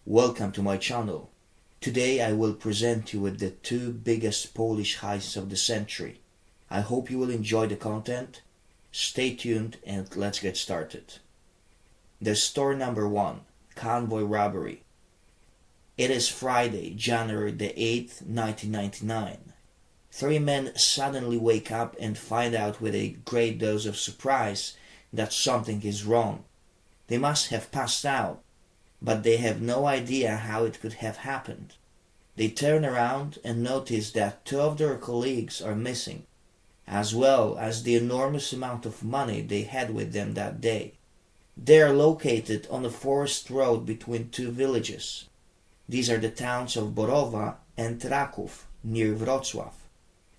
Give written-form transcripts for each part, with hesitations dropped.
Welcome to my channel. Today I will present you with the two biggest Polish heists of the century. I hope you will enjoy the content. Stay tuned and let's get started. The story number 1, Convoy Robbery. It is Friday, January the 8th, 1999. Three men suddenly wake up and find out with a great dose of surprise that something is wrong. They must have passed out, but they have no idea how it could have happened. They turn around and notice that two of their colleagues are missing, as well as the enormous amount of money they had with them that day. They are located on a forest road between two villages. These are the towns of Borowa and Kraków, near Wrocław,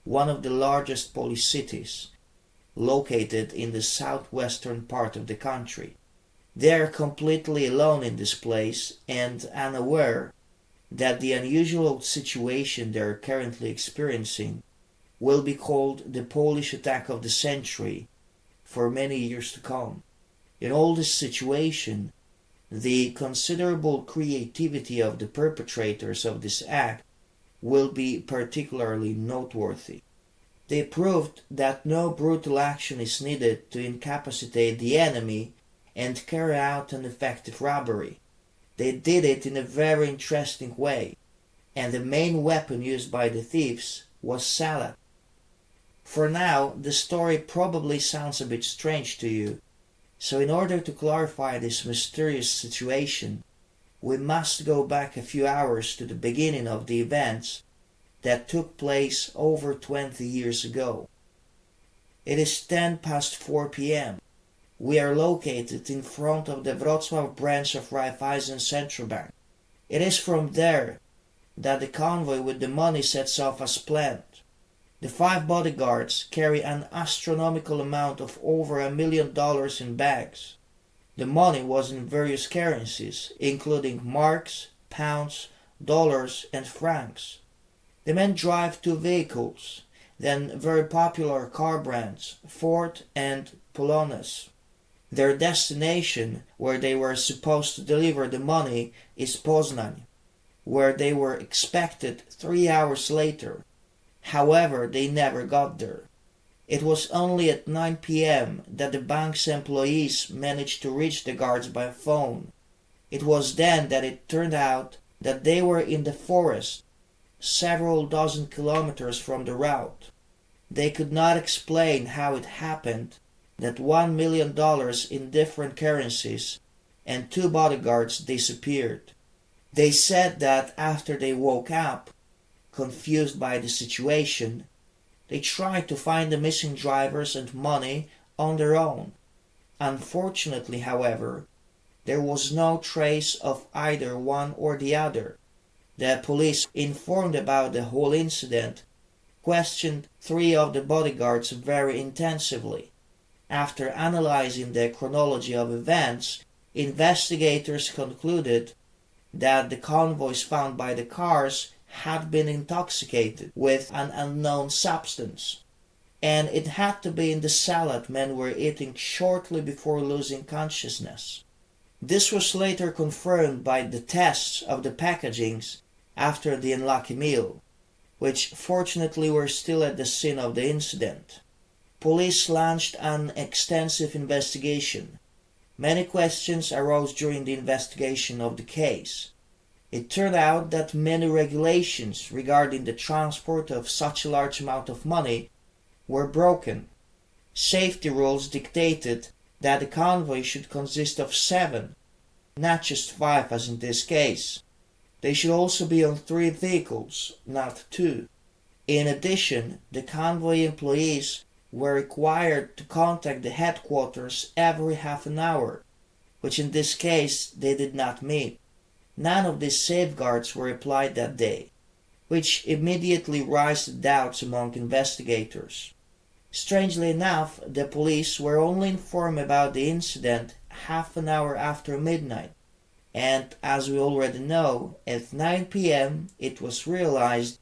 one of the largest Polish cities, located in the southwestern part of the country. They are completely alone in this place and unaware that the unusual situation they are currently experiencing will be called the Polish attack of the century for many years to come. In all this situation, the considerable creativity of the perpetrators of this act will be particularly noteworthy. They proved that no brutal action is needed to incapacitate the enemy and carry out an effective robbery. They did it in a very interesting way, and the main weapon used by the thieves was salad. For now, the story probably sounds a bit strange to you, so in order to clarify this mysterious situation, we must go back a few hours to the beginning of the events that took place over 20 years ago. It is 4 p.m. We are located in front of the Wrocław branch of Raiffeisen Central Bank. It is from there that the convoy with the money sets off as planned. The 5 bodyguards carry an astronomical amount of over $1 million in bags. The money was in various currencies, including marks, pounds, dollars, and francs. The men drive 2 vehicles, then very popular car brands, Ford and Polonez. Their destination, where they were supposed to deliver the money, is Poznań, where they were expected 3 hours later. However, they never got there. It was only at 9 p.m. that the bank's employees managed to reach the guards by phone. It was then that it turned out that they were in the forest, several dozen kilometers from the route. They could not explain how it happened that $1 million in different currencies and 2 bodyguards disappeared. They said that after they woke up, confused by the situation, they tried to find the missing drivers and money on their own. Unfortunately, however, there was no trace of either one or the other. The police, informed about the whole incident, questioned 3 of the bodyguards very intensively. After analyzing the chronology of events, investigators concluded that the convoys found by the cars had been intoxicated with an unknown substance, and it had to be in the salad men were eating shortly before losing consciousness. This was later confirmed by the tests of the packagings after the unlucky meal, which fortunately were still at the scene of the incident. Police launched an extensive investigation. Many questions arose during the investigation of the case. It turned out that many regulations regarding the transport of such a large amount of money were broken. Safety rules dictated that the convoy should consist of 7, not just 5 as in this case. They should also be on 3 vehicles, not 2. In addition, the convoy employees were required to contact the headquarters every half an hour, which in this case they did not meet. None of these safeguards were applied that day, which immediately raised doubts among investigators. Strangely enough, the police were only informed about the incident half an hour after midnight, and as we already know, at 9 p.m. it was realized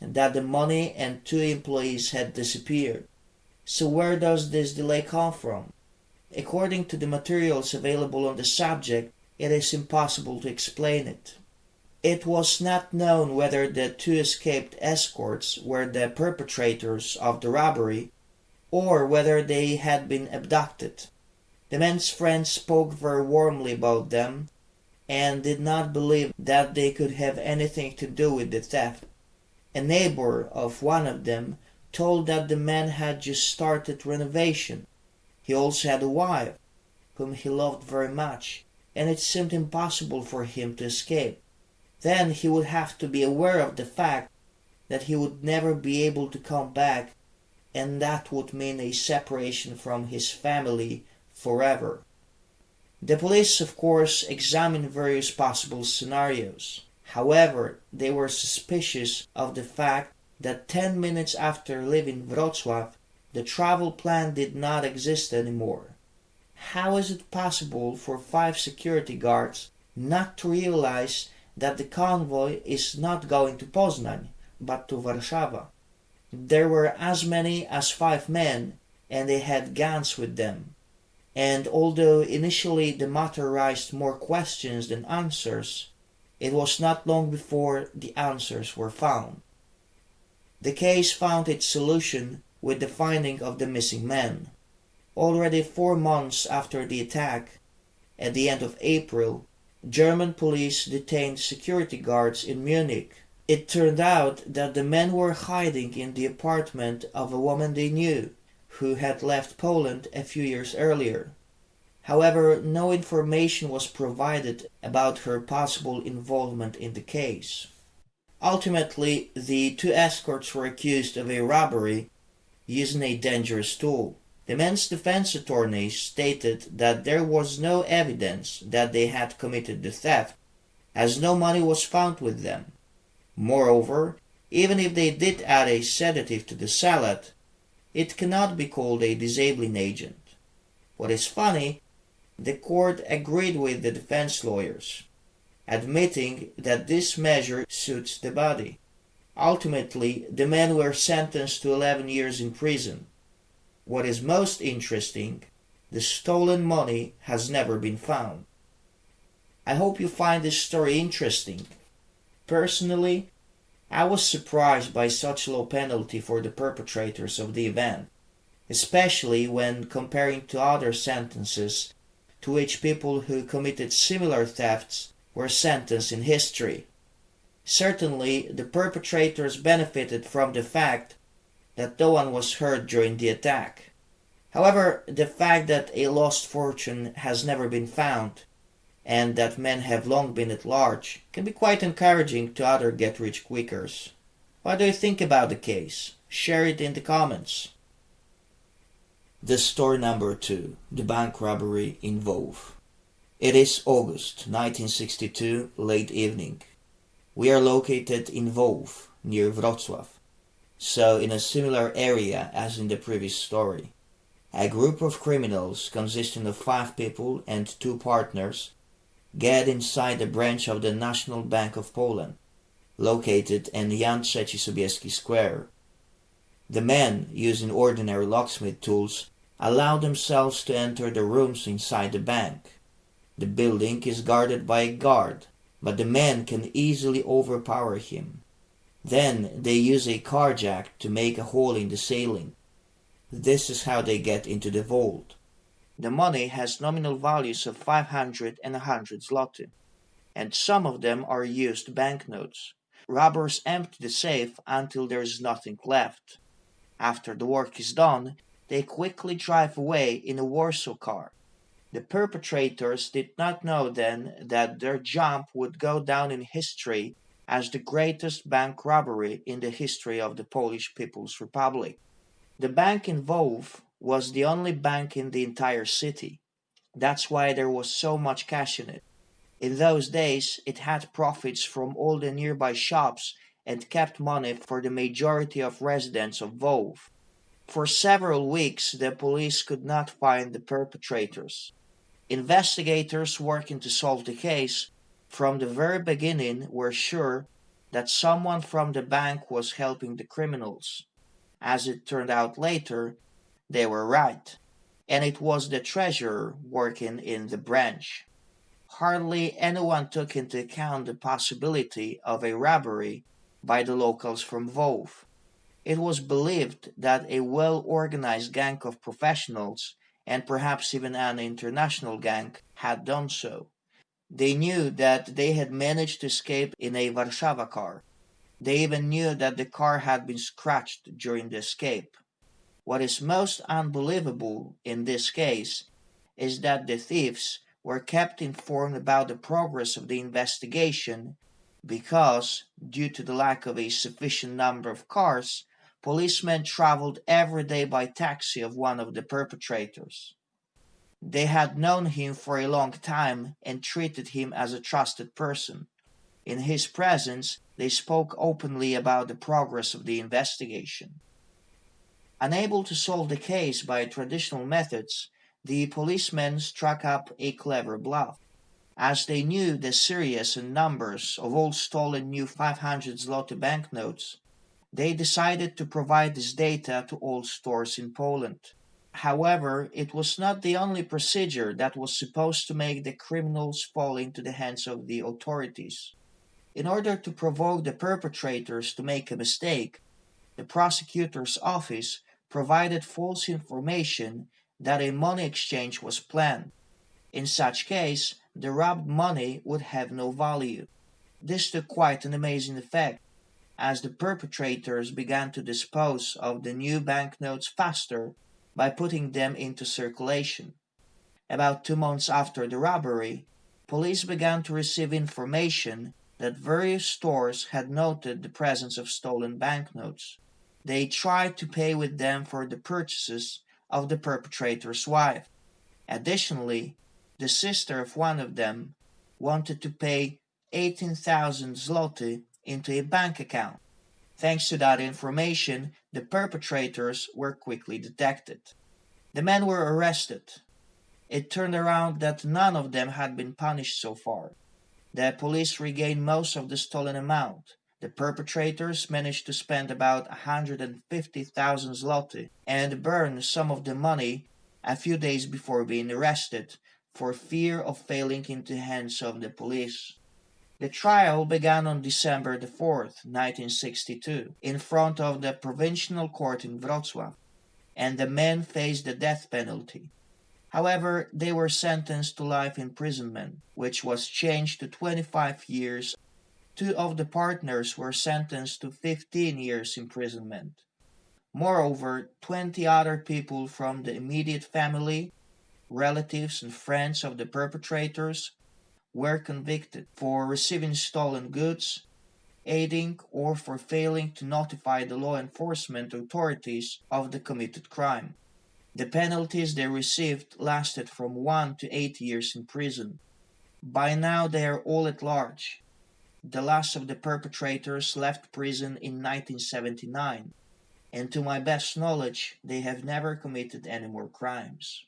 that the money and 2 employees had disappeared. So where does this delay come from? According to the materials available on the subject, it is impossible to explain it. It was not known whether the two escaped escorts were the perpetrators of the robbery or whether they had been abducted. The men's friends spoke very warmly about them and did not believe that they could have anything to do with the theft. A neighbor of one of them told that the man had just started renovation. He also had a wife, whom he loved very much, and it seemed impossible for him to escape. Then he would have to be aware of the fact that he would never be able to come back, and that would mean a separation from his family forever. The police, of course, examined various possible scenarios. However, they were suspicious of the fact that 10 minutes after leaving Wrocław, the travel plan did not exist anymore. How is it possible for 5 security guards not to realize that the convoy is not going to Poznań, but to Warszawa? There were as many as 5 men, and they had guns with them. And although initially the matter raised more questions than answers, it was not long before the answers were found. The case found its solution with the finding of the missing men. Already 4 months after the attack, at the end of April, German police detained security guards in Munich. It turned out that the men were hiding in the apartment of a woman they knew, who had left Poland a few years earlier. However, no information was provided about her possible involvement in the case. Ultimately, the 2 escorts were accused of a robbery using a dangerous tool. The men's defense attorneys stated that there was no evidence that they had committed the theft, as no money was found with them. Moreover, even if they did add a sedative to the salad, it cannot be called a disabling agent. What is funny, the court agreed with the defense lawyers, admitting that this measure suits the body. Ultimately, the men were sentenced to 11 years in prison. What is most interesting, the stolen money has never been found. I hope you find this story interesting. Personally, I was surprised by such low penalty for the perpetrators of the event, especially when comparing to other sentences to which people who committed similar thefts were sentenced in history. Certainly, the perpetrators benefited from the fact that no one was hurt during the attack. However, the fact that a lost fortune has never been found and that men have long been at large can be quite encouraging to other get-rich-quickers. What do you think about the case? Share it in the comments. The story number 2, the bank robbery in Lwów. It is August 1962, late evening. We are located in Lwów, near Wrocław, so in a similar area as in the previous story. A group of criminals consisting of 5 people and 2 partners get inside the branch of the National Bank of Poland, located in Jan III Sobieski Square. The men, using ordinary locksmith tools, allow themselves to enter the rooms inside the bank. The building is guarded by a guard, but the men can easily overpower him. Then they use a car jack to make a hole in the ceiling. This is how they get into the vault. The money has nominal values of 500 and 100 zloty, and some of them are used banknotes. Robbers empty the safe until there is nothing left. After the work is done, they quickly drive away in a Warsaw car. The perpetrators did not know then that their jump would go down in history as the greatest bank robbery in the history of the Polish People's Republic. The bank in Lwów was the only bank in the entire city. That's why there was so much cash in it. In those days, it had profits from all the nearby shops and kept money for the majority of residents of Lwów. For several weeks, the police could not find the perpetrators. Investigators working to solve the case from the very beginning were sure that someone from the bank was helping the criminals. As it turned out later, they were right, and it was the treasurer working in the branch. Hardly anyone took into account the possibility of a robbery by the locals from Vove. It was believed that a well-organized gang of professionals, and perhaps even an international gang, had done so. They knew that they had managed to escape in a Warsaw car. They even knew that the car had been scratched during the escape. What is most unbelievable in this case is that the thieves were kept informed about the progress of the investigation because, due to the lack of a sufficient number of cars, policemen traveled every day by taxi of one of the perpetrators. They had known him for a long time and treated him as a trusted person. In his presence, they spoke openly about the progress of the investigation. Unable to solve the case by traditional methods, the policemen struck up a clever bluff. As they knew the series and numbers of all stolen new 500 zloty banknotes, they decided to provide this data to all stores in Poland. However, it was not the only procedure that was supposed to make the criminals fall into the hands of the authorities. In order to provoke the perpetrators to make a mistake, the prosecutor's office provided false information that a money exchange was planned. In such case, the robbed money would have no value. This took quite an amazing effect, as the perpetrators began to dispose of the new banknotes faster by putting them into circulation. About 2 months after the robbery, police began to receive information that various stores had noted the presence of stolen banknotes. They tried to pay with them for the purchases of the perpetrator's wife. Additionally, the sister of one of them wanted to pay 18,000 zloty into a bank account. Thanks to that information, the perpetrators were quickly detected. The men were arrested. It turned around that none of them had been punished so far. The police regained most of the stolen amount. The perpetrators managed to spend about 150,000 zloty and burn some of the money a few days before being arrested for fear of falling into the hands of the police. The trial began on December the 4th, 1962, in front of the Provincial Court in Wrocław, and the men faced the death penalty. However, they were sentenced to life imprisonment, which was changed to 25 years. Two of the partners were sentenced to 15 years imprisonment. Moreover, 20 other people from the immediate family, relatives, and friends of the perpetrators were convicted for receiving stolen goods, aiding, or for failing to notify the law enforcement authorities of the committed crime. The penalties they received lasted from 1 to 8 years in prison. By now they are all at large. The last of the perpetrators left prison in 1979, and to my best knowledge, they have never committed any more crimes.